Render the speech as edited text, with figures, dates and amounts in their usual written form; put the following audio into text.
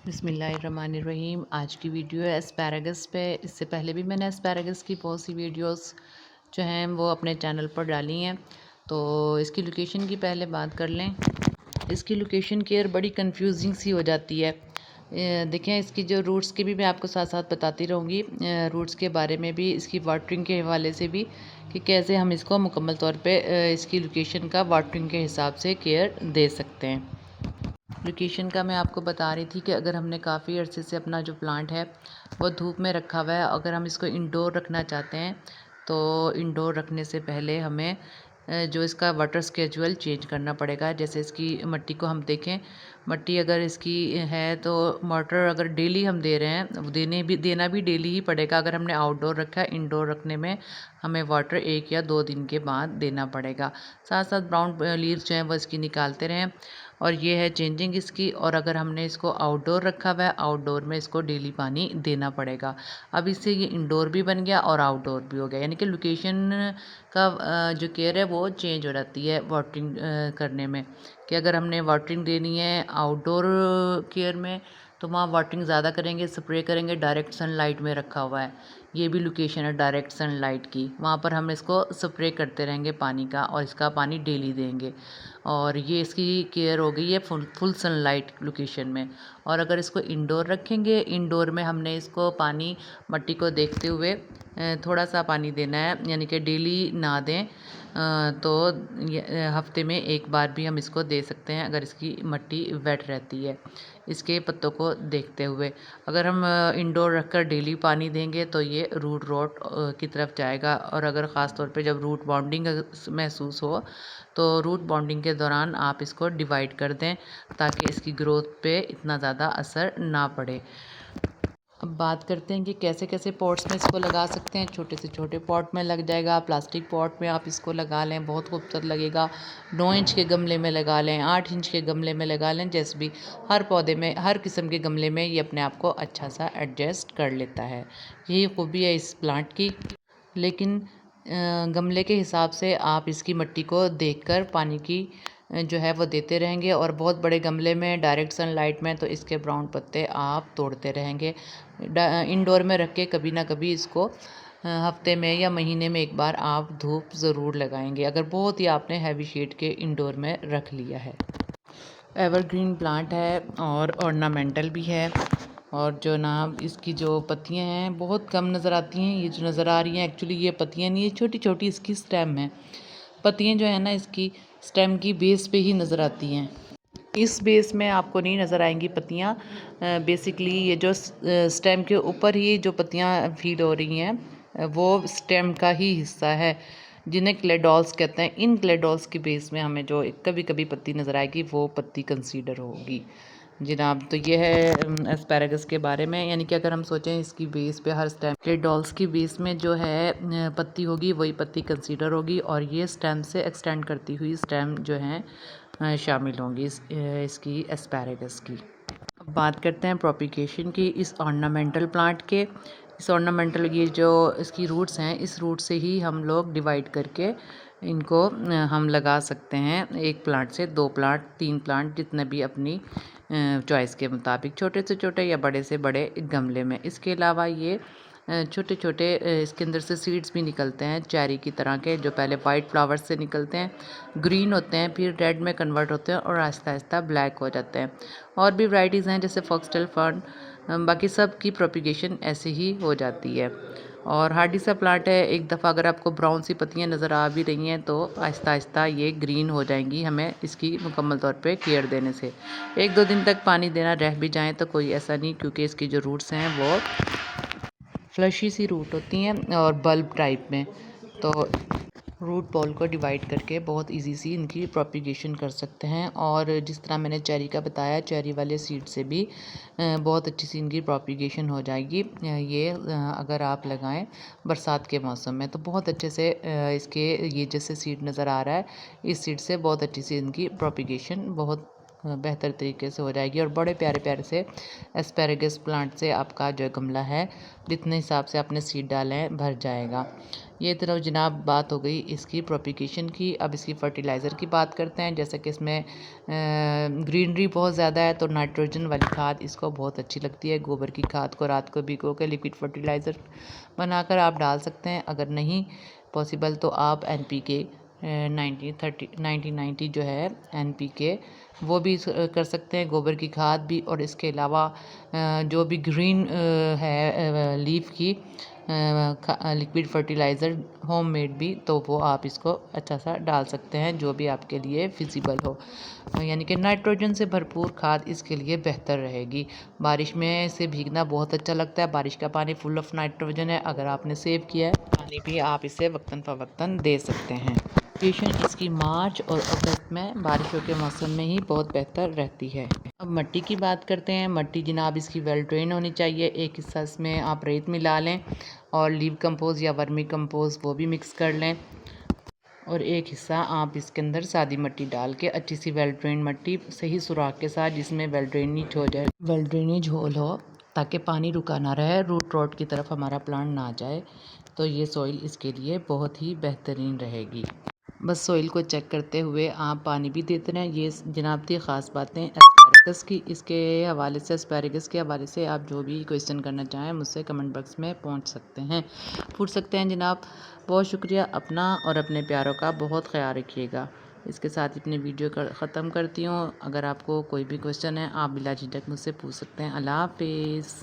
बिस्मिल्लाहिर्रहमानिर्रहीम। आज की वीडियो है एस्पैरागस पे। इससे पहले भी मैंने एस्पैरागस की बहुत सी वीडियोस जो हैं वो अपने चैनल पर डाली हैं। तो इसकी लोकेशन की पहले बात कर लें। इसकी लोकेशन केयर बड़ी कंफ्यूजिंग सी हो जाती है। देखें, इसकी जो रूट्स की भी मैं आपको साथ साथ बताती रहूँगी, रूट्स के बारे में भी, इसकी वाटरिंग के हवाले से भी, कि कैसे हम इसको मुकम्मल तौर पे इसकी लोकेशन का वाटरिंग के हिसाब से केयर दे सकते हैं। लोकेशन का मैं आपको बता रही थी कि अगर हमने काफ़ी अरसे से अपना जो प्लांट है वो धूप में रखा हुआ है, अगर हम इसको इंडोर रखना चाहते हैं तो इंडोर रखने से पहले हमें जो इसका वाटर स्केजुअल चेंज करना पड़ेगा। जैसे इसकी मिट्टी को हम देखें, मिट्टी अगर इसकी है तो वाटर अगर डेली हम दे रहे हैं, देना भी डेली ही पड़ेगा। अगर हमने आउटडोर रखा है, इंडोर रखने में हमें वाटर 1 या 2 दिन के बाद देना पड़ेगा। साथ साथ ब्राउन लीव्स जो हैं वो इसकी निकालते रहें। और ये है चेंजिंग इसकी। और अगर हमने इसको आउटडोर रखा हुआ है, आउटडोर में इसको डेली पानी देना पड़ेगा। अब इससे ये इंडोर भी बन गया और आउटडोर भी हो गया, यानी कि लोकेशन का जो केयर है वो चेंज हो जाती है वाटरिंग करने में। कि अगर हमने वाटरिंग देनी है आउटडोर केयर में तो वहाँ वाटरिंग ज़्यादा करेंगे, स्प्रे करेंगे। डायरेक्ट सनलाइट में रखा हुआ है, ये भी लोकेशन है डायरेक्ट सनलाइट की, वहाँ पर हम इसको स्प्रे करते रहेंगे पानी का और इसका पानी डेली देंगे। और ये इसकी केयर हो गई है फुल सनलाइट लोकेशन में। और अगर इसको इंडोर रखेंगे, इंडोर में हमने इसको पानी मिट्टी को देखते हुए थोड़ा सा पानी देना है, यानी कि डेली ना दें। तो हफ्ते में 1 बार भी हम इसको दे सकते हैं अगर इसकी मिट्टी वेट रहती है, इसके पत्तों को देखते हुए। अगर हम इंडोर रखकर डेली पानी देंगे तो ये रूट रॉट की तरफ जाएगा। और अगर ख़ास तौर पे जब रूट बॉन्डिंग महसूस हो तो रूट बॉन्डिंग के दौरान आप इसको डिवाइड कर दें ताकि इसकी ग्रोथ पे इतना ज़्यादा असर ना पड़े। अब बात करते हैं कि कैसे कैसे पॉट्स में इसको लगा सकते हैं। छोटे से छोटे पॉट में लग जाएगा, प्लास्टिक पॉट में आप इसको लगा लें, बहुत खूबसूरत लगेगा। 9 इंच के गमले में लगा लें, 8 इंच के गमले में लगा लें, जैसे भी हर पौधे में, हर किस्म के गमले में ये अपने आप को अच्छा सा एडजस्ट कर लेता है। यही खूबी है इस प्लांट की। लेकिन गमले के हिसाब से आप इसकी मिट्टी को देखकर पानी की जो है वो देते रहेंगे। और बहुत बड़े गमले में डायरेक्ट सनलाइट में तो इसके ब्राउन पत्ते आप तोड़ते रहेंगे। इंडोर में रख के कभी ना कभी इसको हफ्ते में या महीने में 1 बार आप धूप ज़रूर लगाएंगे, अगर बहुत ही आपने हैवी शेड के इंडोर में रख लिया है। एवरग्रीन प्लांट है और ऑर्नामेंटल भी है। और जो ना इसकी जो पत्तियां हैं बहुत कम नज़र आती हैं। ये जो नज़र आ रही हैं एक्चुअली ये पत्तियां नहीं है, छोटी छोटी इसकी स्टेम है। पत्तियां जो है ना इसकी स्टेम की बेस पे ही नज़र आती हैं, इस बेस में आपको नहीं नज़र आएंगी पत्तियां। बेसिकली ये जो स्टेम के ऊपर ही जो पत्तियां फील हो रही हैं वो स्टेम का ही हिस्सा है, जिन्हें क्लेडोल्स कहते हैं। इन क्लेडोल्स की बेस में हमें जो कभी कभी पत्ती नज़र आएगी वो पत्ती कंसीडर होगी जनाब। तो ये है एस्पैरागस के बारे में, यानी कि अगर हम सोचें इसकी बेस पे हर स्टेम के डॉल्स की बेस में जो है पत्ती होगी वही पत्ती कंसीडर होगी। और ये स्टेम से एक्सटेंड करती हुई स्टेम जो हैं शामिल होंगी इसकी एस्पैरागस की। अब बात करते हैं प्रोपिगेशन की इस ऑर्नामेंटल प्लांट के। इस ऑर्नामेंटल ये जो इसकी रूट्स हैं, इस रूट से ही हम लोग डिवाइड करके इनको हम लगा सकते हैं। 1 प्लांट से 2 प्लांट, 3 प्लांट, जितने भी अपनी चॉइस के मुताबिक, छोटे से छोटे या बड़े से बड़े गमले में। इसके अलावा ये छोटे छोटे इसके अंदर से सीड्स भी निकलते हैं चेरी की तरह के, जो पहले वाइट फ्लावर्स से निकलते हैं, ग्रीन होते हैं, फिर रेड में कन्वर्ट होते हैं और आहिस्ता आहिस्ता ब्लैक हो जाते हैं। और भी वैराइटीज़ हैं जैसे फॉक्सटेल फर्न, बाकी सब की प्रोपिगेशन ऐसे ही हो जाती है। और हार्डी सा प्लांट है, एक दफ़ा अगर आपको ब्राउन सी पत्तियां नज़र आ भी रही हैं तो आहिस्ता आहिस्ता ये ग्रीन हो जाएंगी हमें इसकी मुकम्मल तौर पे केयर देने से। 1-2 दिन तक पानी देना रह भी जाए तो कोई ऐसा नहीं, क्योंकि इसकी जो रूट्स हैं वो फ्लशी सी रूट होती हैं और बल्ब टाइप में। तो रूट बॉल को डिवाइड करके बहुत इजी सी इनकी प्रोपिगेशन कर सकते हैं। और जिस तरह मैंने चेरी का बताया, चेरी वाले सीड से भी बहुत अच्छी सी इनकी प्रोपिगेशन हो जाएगी। ये अगर आप लगाएं बरसात के मौसम में तो बहुत अच्छे से इसके ये जैसे सीड नज़र आ रहा है, इस सीड से बहुत अच्छी सी इनकी प्रोपिगेशन बहुत बेहतर तरीके से हो जाएगी। और बड़े प्यारे प्यारे से एस्पैरागस प्लांट से आपका जो गमला है जितने हिसाब से आपने सीड डाले हैं भर जाएगा। ये तो जनाब बात हो गई इसकी प्रोपिगेशन की। अब इसकी फर्टिलाइज़र की बात करते हैं। जैसे कि इसमें ग्रीनरी बहुत ज़्यादा है तो नाइट्रोजन वाली खाद इसको बहुत अच्छी लगती है। गोबर की खाद को रात को भिगो के लिक्विड फर्टिलाइज़र बनाकर आप डाल सकते हैं। अगर नहीं पॉसिबल तो आप NPK 90-30 जो है NPK वो भी कर सकते हैं, गोबर की खाद भी। और इसके अलावा जो भी ग्रीन है लीफ की लिक्विड फर्टिलाइज़र होममेड भी, तो वो आप इसको अच्छा सा डाल सकते हैं जो भी आपके लिए फिजिबल हो। यानी कि नाइट्रोजन से भरपूर खाद इसके लिए बेहतर रहेगी। बारिश में इसे भीगना बहुत अच्छा लगता है। बारिश का पानी फुल ऑफ नाइट्रोजन है। अगर आपने सेव किया है पानी भी आप इसे वक्तन फ़वक्तन दे सकते हैं। सिचुएशन इसकी मार्च और अगस्त में बारिशों के मौसम में ही बहुत बेहतर रहती है। अब मट्टी की बात करते हैं। मट्टी जनाब इसकी वेल ड्रेन होनी चाहिए। एक हिस्सा इसमें आप रेत मिला लें और लीव कंपोज या वर्मी कंपोज वो भी मिक्स कर लें, और एक हिस्सा आप इसके अंदर सादी मिट्टी डाल के अच्छी सी वेल ड्रेन मट्टी सही सुराख के साथ जिसमें वेल ड्रेनेज हो जाए, वेल ड्रेनेज होल हो, ताकि पानी रुका ना रहे, रूट रॉट की तरफ हमारा प्लांट ना जाए, तो ये सॉइल इसके लिए बहुत ही बेहतरीन रहेगी। बस सॉइल को चेक करते हुए आप पानी भी देते रहें। ये जनाब थी ख़ास बातें एस्पैरागस की। इसके हवाले से एस्पैरागस के हवाले से आप जो भी क्वेश्चन करना चाहें मुझसे कमेंट बॉक्स में पूछ सकते हैं जनाब। बहुत शुक्रिया। अपना और अपने प्यारों का बहुत ख्याल रखिएगा। इसके साथ ही अपनी वीडियो ख़त्म करती हूँ। अगर आपको कोई भी क्वेश्चन है आप बिला झिझक मुझसे पूछ सकते हैं। अल्लाह हाफिज़।